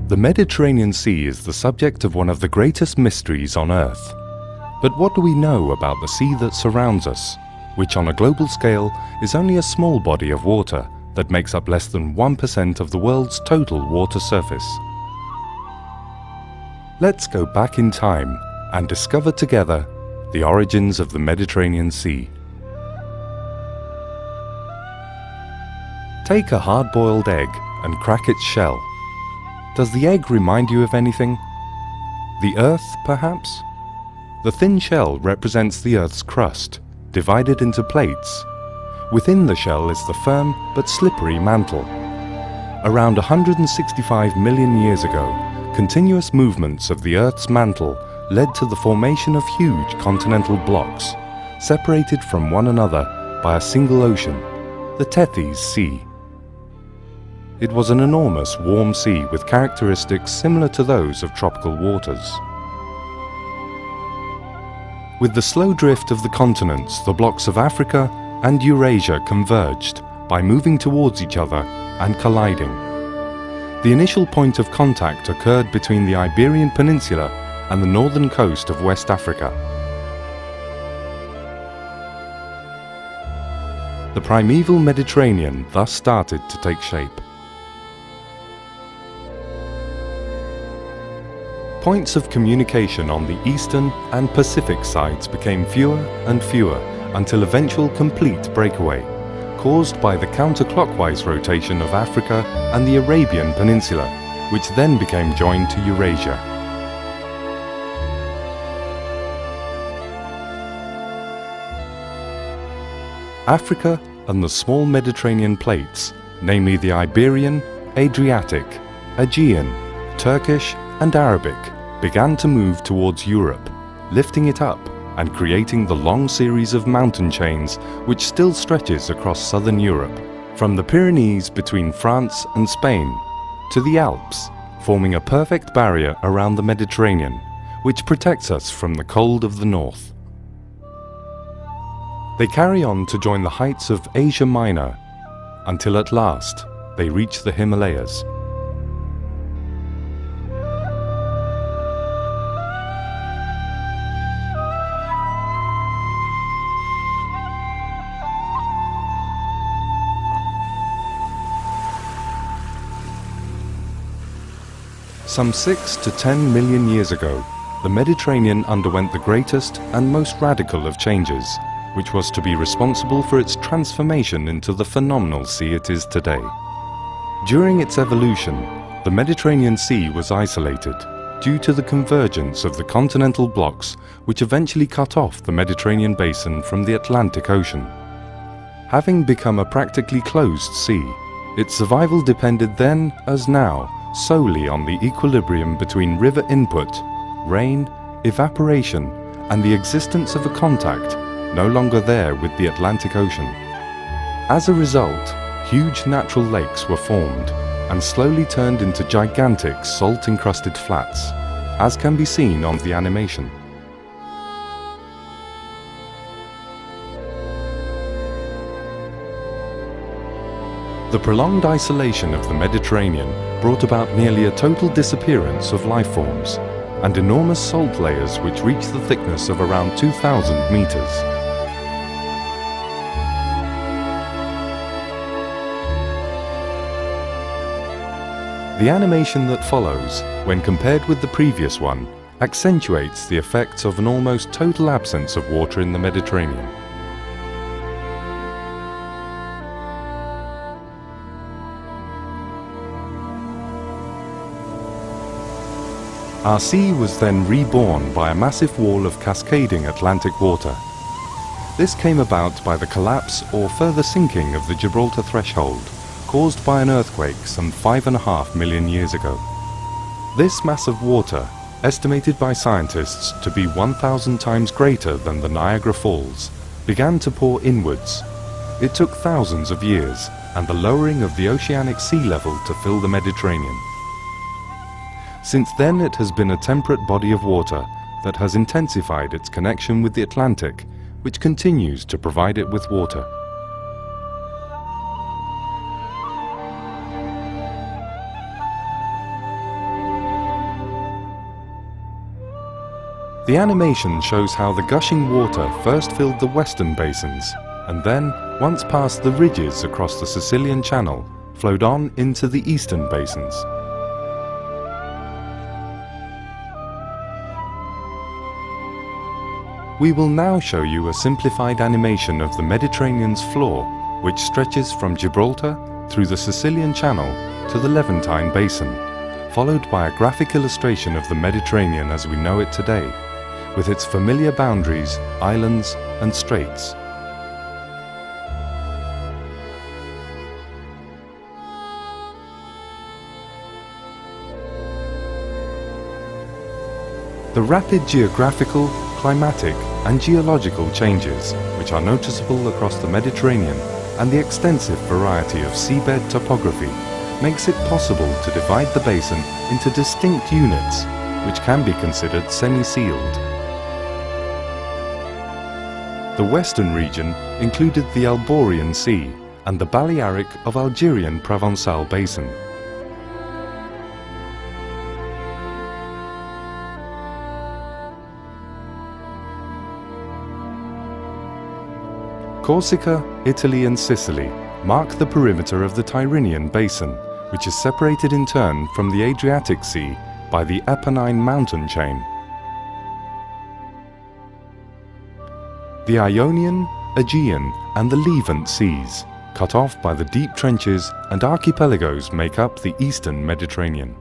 The Mediterranean Sea is the subject of one of the greatest mysteries on Earth. But what do we know about the sea that surrounds us, which on a global scale is only a small body of water that makes up less than 1% of the world's total water surface? Let's go back in time and discover together the origins of the Mediterranean Sea. Take a hard-boiled egg and crack its shell. Does the egg remind you of anything? The Earth, perhaps? The thin shell represents the Earth's crust, divided into plates. Within the shell is the firm but slippery mantle. Around 165 million years ago, continuous movements of the Earth's mantle led to the formation of huge continental blocks, separated from one another by a single ocean, the Tethys Sea. It was an enormous warm sea with characteristics similar to those of tropical waters. With the slow drift of the continents, the blocks of Africa and Eurasia converged by moving towards each other and colliding. The initial point of contact occurred between the Iberian Peninsula and the northern coast of West Africa. The primeval Mediterranean thus started to take shape. Points of communication on the eastern and Pacific sides became fewer and fewer until eventual complete breakaway, caused by the counterclockwise rotation of Africa and the Arabian Peninsula, which then became joined to Eurasia. Africa and the small Mediterranean plates, namely the Iberian, Adriatic, Aegean, Turkish and Arabic, began to move towards Europe, lifting it up and creating the long series of mountain chains which still stretches across southern Europe, from the Pyrenees between France and Spain to the Alps, forming a perfect barrier around the Mediterranean, which protects us from the cold of the north. They carry on to join the heights of Asia Minor, until at last they reach the Himalayas. Some 6 to 10 million years ago, the Mediterranean underwent the greatest and most radical of changes, which was to be responsible for its transformation into the phenomenal sea it is today. During its evolution, the Mediterranean Sea was isolated due to the convergence of the continental blocks which eventually cut off the Mediterranean basin from the Atlantic Ocean. Having become a practically closed sea, its survival depended then, as now, solely on the equilibrium between river input, rain, evaporation, and the existence of a contact no longer there with the Atlantic Ocean. As a result, huge natural lakes were formed and slowly turned into gigantic salt-encrusted flats, as can be seen on the animation. The prolonged isolation of the Mediterranean brought about nearly a total disappearance of life forms and enormous salt layers which reached the thickness of around 2,000 meters. The animation that follows, when compared with the previous one, accentuates the effects of an almost total absence of water in the Mediterranean. Our sea was then reborn by a massive wall of cascading Atlantic water. This came about by the collapse or further sinking of the Gibraltar threshold, caused by an earthquake some 5.5 million years ago. This mass of water, estimated by scientists to be 1,000 times greater than the Niagara Falls, began to pour inwards. It took thousands of years and the lowering of the oceanic sea level to fill the Mediterranean. Since then it has been a temperate body of water that has intensified its connection with the Atlantic, which continues to provide it with water. The animation shows how the gushing water first filled the western basins, and then, once past the ridges across the Sicilian Channel, flowed on into the eastern basins. We will now show you a simplified animation of the Mediterranean's floor, which stretches from Gibraltar through the Sicilian Channel to the Levantine Basin, followed by a graphic illustration of the Mediterranean as we know it today, with its familiar boundaries, islands and straits. The rapid geographical, climatic and geological changes which are noticeable across the Mediterranean and the extensive variety of seabed topography makes it possible to divide the basin into distinct units which can be considered semi-sealed. The western region included the Alborian Sea and the Balearic of Algerian Provençal Basin. Corsica, Italy and Sicily mark the perimeter of the Tyrrhenian Basin, which is separated in turn from the Adriatic Sea by the Apennine mountain chain. The Ionian, Aegean and the Levant Seas, cut off by the deep trenches and archipelagos, make up the eastern Mediterranean.